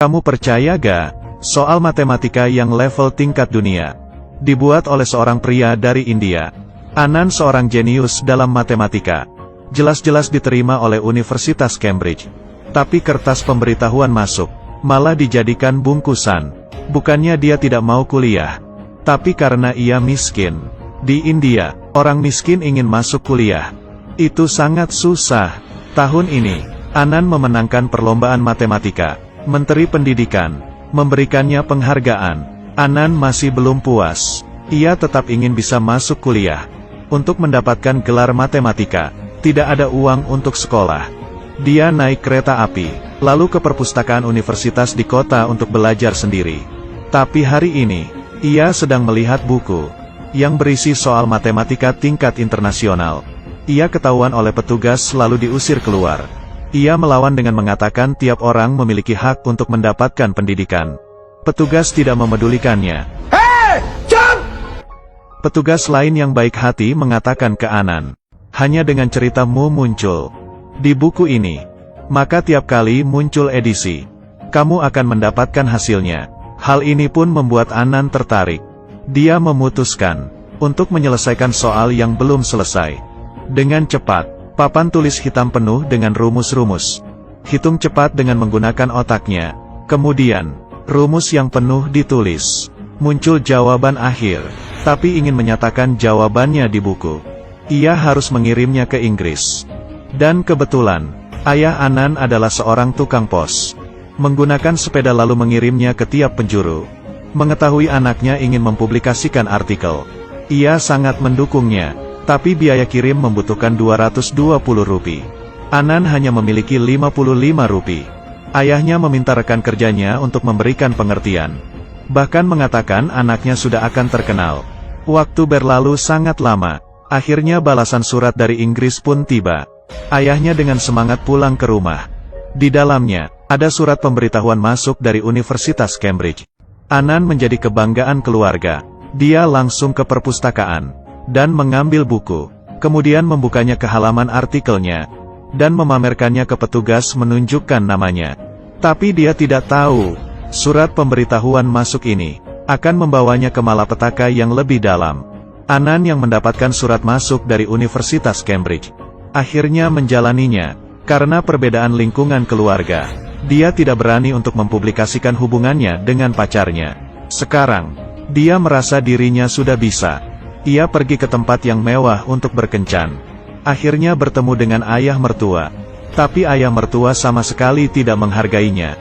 Kamu percaya gak? Soal matematika yang level tingkat dunia. Dibuat oleh seorang pria dari India. Anand seorang jenius dalam matematika. Jelas-jelas diterima oleh Universitas Cambridge. Tapi kertas pemberitahuan masuk, malah dijadikan bungkusan. Bukannya dia tidak mau kuliah, tapi karena ia miskin. Di India, orang miskin ingin masuk kuliah. Itu sangat susah. Tahun ini, Anand memenangkan perlombaan matematika. Menteri Pendidikan memberikannya penghargaan. Anand masih belum puas. Ia tetap ingin bisa masuk kuliah. Untuk mendapatkan gelar matematika, tidak ada uang untuk sekolah. Dia naik kereta api, lalu ke perpustakaan universitas di kota untuk belajar sendiri. Tapi hari ini, ia sedang melihat buku yang berisi soal matematika tingkat internasional. Ia ketahuan oleh petugas lalu diusir keluar. Ia melawan dengan mengatakan tiap orang memiliki hak untuk mendapatkan pendidikan. Petugas tidak memedulikannya. Hey, jump! Petugas lain yang baik hati mengatakan ke Anand, hanya dengan ceritamu muncul di buku ini, maka tiap kali muncul edisi, kamu akan mendapatkan hasilnya. Hal ini pun membuat Anand tertarik. Dia memutuskan untuk menyelesaikan soal yang belum selesai. Dengan cepat, papan tulis hitam penuh dengan rumus-rumus. Hitung cepat dengan menggunakan otaknya. Kemudian, rumus yang penuh ditulis. Muncul jawaban akhir, tapi ingin menyatakan jawabannya di buku. Ia harus mengirimnya ke Inggris. Dan kebetulan, ayah Anand adalah seorang tukang pos. Menggunakan sepeda lalu mengirimnya ke tiap penjuru. Mengetahui anaknya ingin mempublikasikan artikel, ia sangat mendukungnya. Tapi biaya kirim membutuhkan Rp220. Anand hanya memiliki Rp55. Ayahnya meminta rekan kerjanya untuk memberikan pengertian. Bahkan mengatakan anaknya sudah akan terkenal. Waktu berlalu sangat lama. Akhirnya balasan surat dari Inggris pun tiba. Ayahnya dengan semangat pulang ke rumah. Di dalamnya, ada surat pemberitahuan masuk dari Universitas Cambridge. Anand menjadi kebanggaan keluarga. Dia langsung ke perpustakaan dan mengambil buku, kemudian membukanya ke halaman artikelnya, dan memamerkannya ke petugas menunjukkan namanya. Tapi dia tidak tahu, surat pemberitahuan masuk ini akan membawanya ke malapetaka yang lebih dalam. Anand yang mendapatkan surat masuk dari Universitas Cambridge, akhirnya menjalaninya, karena perbedaan lingkungan keluarga. Dia tidak berani untuk mempublikasikan hubungannya dengan pacarnya. Sekarang, dia merasa dirinya sudah bisa. Ia pergi ke tempat yang mewah untuk berkencan. Akhirnya bertemu dengan ayah mertua. Tapi ayah mertua sama sekali tidak menghargainya.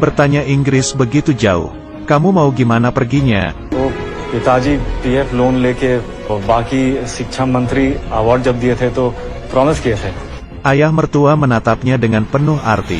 Bertanya Inggris begitu jauh. Kamu mau gimana perginya? Oh, पिताजी PF loan लेके बाकी शिक्षा मंत्री अवार्ड जब दिए थे तो प्रॉमिस किए थे. Ayah mertua menatapnya dengan penuh arti.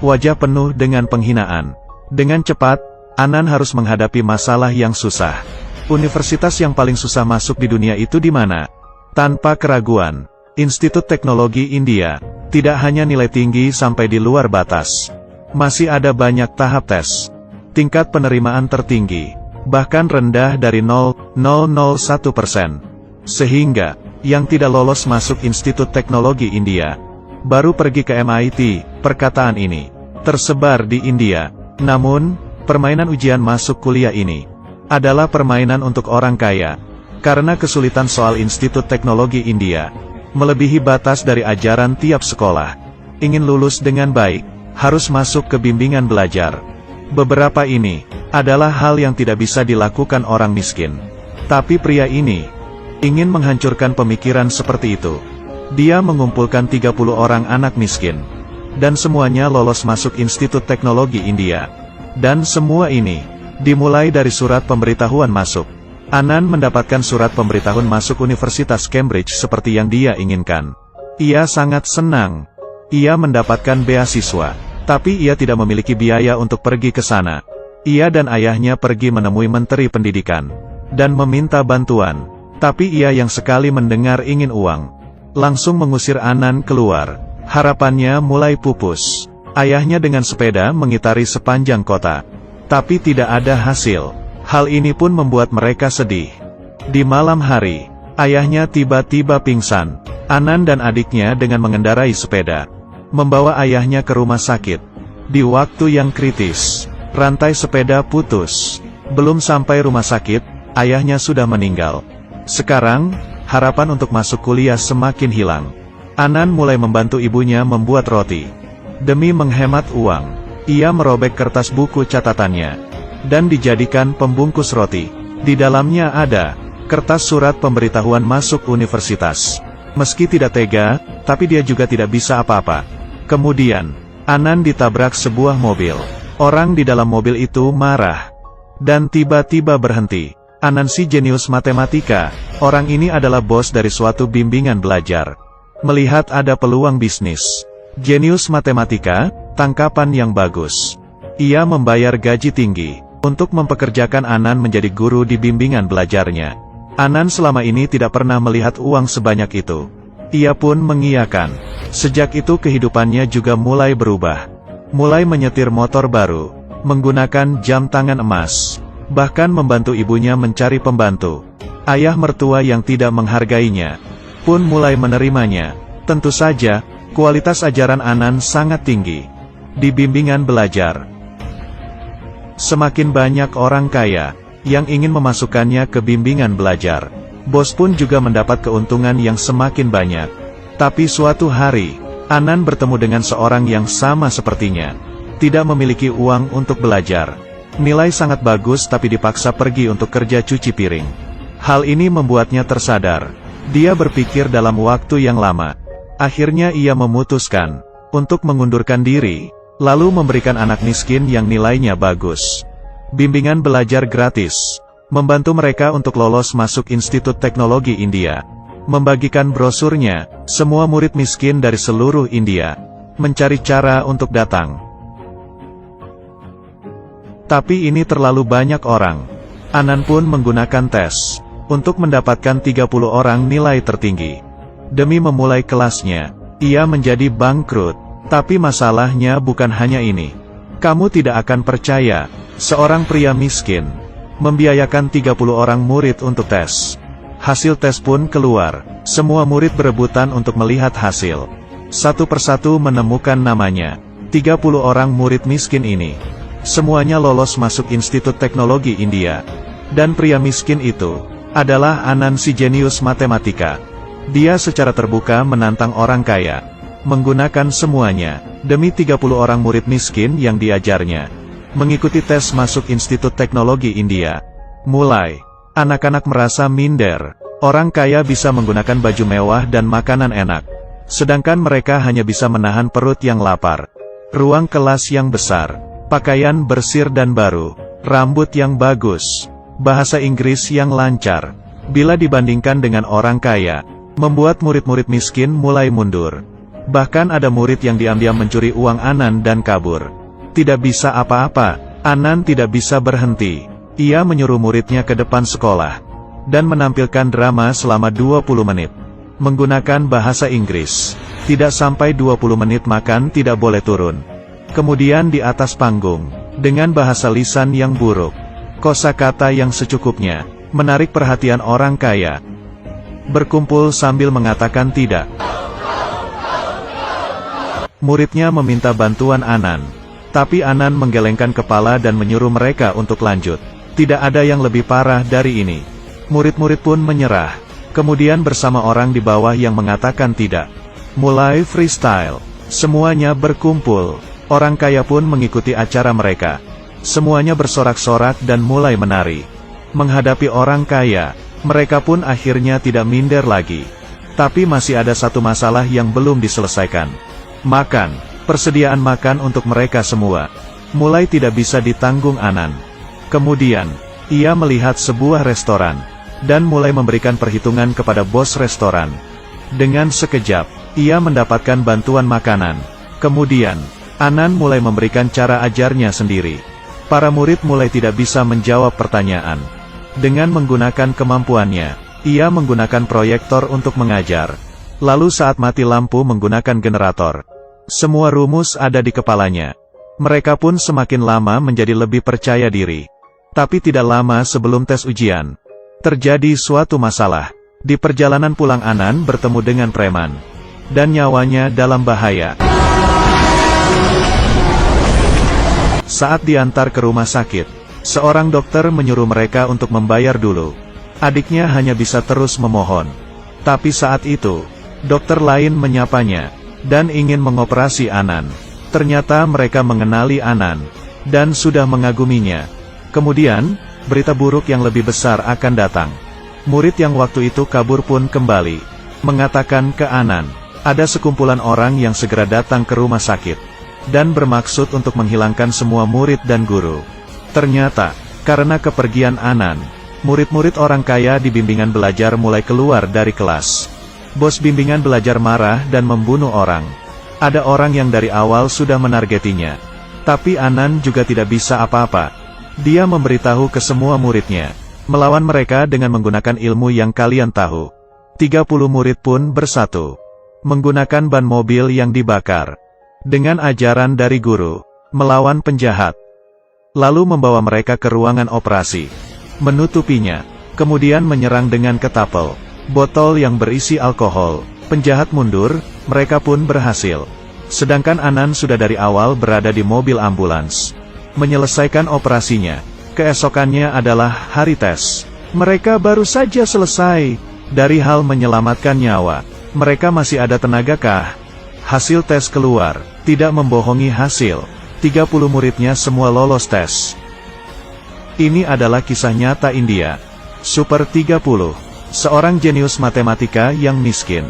Wajah penuh dengan penghinaan. Dengan cepat, Anand harus menghadapi masalah yang susah. Universitas yang paling susah masuk di dunia itu di mana? Tanpa keraguan, Institut Teknologi India. Tidak hanya nilai tinggi sampai di luar batas. Masih ada banyak tahap tes. Tingkat penerimaan tertinggi, bahkan rendah dari 0,001%. Sehingga, yang tidak lolos masuk Institut Teknologi India, baru pergi ke MIT. Perkataan ini tersebar di India. Namun, permainan ujian masuk kuliah ini adalah permainan untuk orang kaya. Karena kesulitan soal Institut Teknologi India melebihi batas dari ajaran tiap sekolah. Ingin lulus dengan baik, harus masuk ke bimbingan belajar. Beberapa ini adalah hal yang tidak bisa dilakukan orang miskin. Tapi pria ini ingin menghancurkan pemikiran seperti itu. Dia mengumpulkan 30 orang anak miskin. Dan semuanya lolos masuk Institut Teknologi India. Dan semua ini dimulai dari surat pemberitahuan masuk. Anand mendapatkan surat pemberitahuan masuk Universitas Cambridge seperti yang dia inginkan. Ia sangat senang. Ia mendapatkan beasiswa. Tapi ia tidak memiliki biaya untuk pergi ke sana. Ia dan ayahnya pergi menemui Menteri Pendidikan dan meminta bantuan. Tapi ia yang sekali mendengar ingin uang, langsung mengusir Anand keluar. Harapannya mulai pupus. Ayahnya dengan sepeda mengitari sepanjang kota. Tapi tidak ada hasil. Hal ini pun membuat mereka sedih. Di malam hari, ayahnya tiba-tiba pingsan. Anand dan adiknya dengan mengendarai sepeda membawa ayahnya ke rumah sakit. Di waktu yang kritis, Rantai sepeda putus. Belum sampai rumah sakit, ayahnya sudah meninggal. Sekarang, harapan untuk masuk kuliah semakin hilang. Anan mulai membantu ibunya membuat roti. Demi menghemat uang, ia merobek kertas buku catatannya dan dijadikan pembungkus roti. Di dalamnya ada kertas surat pemberitahuan masuk universitas. Meski tidak tega, tapi dia juga tidak bisa apa-apa. Kemudian, Anan ditabrak sebuah mobil. Orang di dalam mobil itu marah dan tiba-tiba berhenti. Anan si jenius matematika. Orang ini adalah bos dari suatu bimbingan belajar. Melihat ada peluang bisnis, jenius matematika, tangkapan yang bagus. Ia membayar gaji tinggi untuk mempekerjakan Anan menjadi guru di bimbingan belajarnya. Anan selama ini tidak pernah melihat uang sebanyak itu. Ia pun mengiyakan. Sejak itu kehidupannya juga mulai berubah. Mulai menyetir motor baru, menggunakan jam tangan emas, bahkan membantu ibunya mencari pembantu. Ayah mertua yang tidak menghargainya pun mulai menerimanya. Tentu saja, kualitas ajaran Anan sangat tinggi di bimbingan belajar. Semakin banyak orang kaya yang ingin memasukkannya ke bimbingan belajar. Bos pun juga mendapat keuntungan yang semakin banyak. Tapi suatu hari, Anan bertemu dengan seorang yang sama sepertinya. Tidak memiliki uang untuk belajar. Nilai sangat bagus tapi dipaksa pergi untuk kerja cuci piring. Hal ini membuatnya tersadar. Dia berpikir dalam waktu yang lama. Akhirnya ia memutuskan untuk mengundurkan diri, lalu memberikan anak miskin yang nilainya bagus bimbingan belajar gratis, membantu mereka untuk lolos masuk Institut Teknologi India, membagikan brosurnya, semua murid miskin dari seluruh India mencari cara untuk datang. Tapi ini terlalu banyak orang. Anan pun menggunakan tes untuk mendapatkan 30 orang nilai tertinggi. Demi memulai kelasnya, ia menjadi bangkrut. Tapi masalahnya bukan hanya ini. Kamu tidak akan percaya, seorang pria miskin membiayakan 30 orang murid untuk tes. Hasil tes pun keluar. Semua murid berebutan untuk melihat hasil. Satu persatu menemukan namanya. 30 orang murid miskin ini semuanya lolos masuk Institut Teknologi India. Dan pria miskin itu adalah Anan si jenius matematika. Dia secara terbuka menantang orang kaya, menggunakan semuanya demi 30 orang murid miskin yang diajarnya mengikuti tes masuk Institut Teknologi India. Mulai, anak-anak merasa minder. Orang kaya bisa menggunakan baju mewah dan makanan enak, sedangkan mereka hanya bisa menahan perut yang lapar. Ruang kelas yang besar, pakaian bersih dan baru, rambut yang bagus, bahasa Inggris yang lancar. Bila dibandingkan dengan orang kaya, membuat murid-murid miskin mulai mundur. Bahkan ada murid yang diam-diam mencuri uang Anan dan kabur. Tidak bisa apa-apa, Anan tidak bisa berhenti. Ia menyuruh muridnya ke depan sekolah dan menampilkan drama selama 20 menit. Menggunakan bahasa Inggris. Tidak sampai 20 menit makan tidak boleh turun. Kemudian di atas panggung, dengan bahasa lisan yang buruk, kosakata yang secukupnya, menarik perhatian orang kaya. Berkumpul sambil mengatakan tidak. Muridnya meminta bantuan Anan. Tapi Anan menggelengkan kepala dan menyuruh mereka untuk lanjut. Tidak ada yang lebih parah dari ini. Murid-murid pun menyerah. Kemudian bersama orang di bawah yang mengatakan tidak. Mulai freestyle. Semuanya berkumpul. Orang kaya pun mengikuti acara mereka. Semuanya bersorak-sorak dan mulai menari. Menghadapi orang kaya, mereka pun akhirnya tidak minder lagi. Tapi masih ada satu masalah yang belum diselesaikan. Makan. Persediaan makan untuk mereka semua mulai tidak bisa ditanggung Anan. Kemudian, ia melihat sebuah restoran dan mulai memberikan perhitungan kepada bos restoran. Dengan sekejap, ia mendapatkan bantuan makanan. Kemudian, Anan mulai memberikan cara ajarnya sendiri. Para murid mulai tidak bisa menjawab pertanyaan. Dengan menggunakan kemampuannya, ia menggunakan proyektor untuk mengajar. Lalu saat mati lampu menggunakan generator. Semua rumus ada di kepalanya. Mereka pun semakin lama menjadi lebih percaya diri. Tapi tidak lama sebelum tes ujian, terjadi suatu masalah. Di perjalanan pulang Anan bertemu dengan preman. Dan nyawanya dalam bahaya. Saat diantar ke rumah sakit, seorang dokter menyuruh mereka untuk membayar dulu. Adiknya hanya bisa terus memohon. Tapi saat itu, dokter lain menyapanya, dan ingin mengoperasi Anan. Ternyata mereka mengenali Anan, dan sudah mengaguminya. Kemudian, berita buruk yang lebih besar akan datang. Murid yang waktu itu kabur pun kembali, mengatakan ke Anan, ada sekumpulan orang yang segera datang ke rumah sakit, dan bermaksud untuk menghilangkan semua murid dan guru. Ternyata, karena kepergian Anan, murid-murid orang kaya di bimbingan belajar mulai keluar dari kelas. Bos bimbingan belajar marah dan membunuh orang. Ada orang yang dari awal sudah menargetinya. Tapi Anan juga tidak bisa apa-apa. Dia memberitahu ke semua muridnya, melawan mereka dengan menggunakan ilmu yang kalian tahu. 30 murid pun bersatu, menggunakan ban mobil yang dibakar. Dengan ajaran dari guru, melawan penjahat. Lalu membawa mereka ke ruangan operasi, menutupinya, kemudian menyerang dengan ketapel, botol yang berisi alkohol. Penjahat mundur, mereka pun berhasil. Sedangkan Anan sudah dari awal berada di mobil ambulans, menyelesaikan operasinya. Keesokannya adalah hari tes. Mereka baru saja selesai. Dari hal menyelamatkan nyawa, mereka masih ada tenagakah? Hasil tes keluar, tidak membohongi hasil. 30 muridnya semua lolos tes. Ini adalah kisah nyata India. Super 30, seorang jenius matematika yang miskin,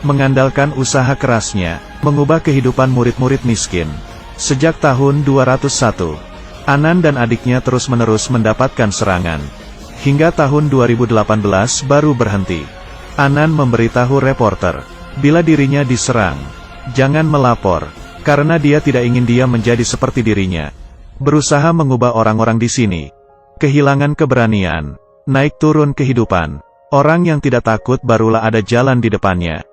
mengandalkan usaha kerasnya, mengubah kehidupan murid-murid miskin. Sejak tahun 201, Anan dan adiknya terus-menerus mendapatkan serangan. Hingga tahun 2018 baru berhenti. Anan memberitahu reporter, bila dirinya diserang, jangan melapor, karena dia tidak ingin dia menjadi seperti dirinya. Berusaha mengubah orang-orang di sini. Kehilangan keberanian, naik turun kehidupan. Orang yang tidak takut barulah ada jalan di depannya.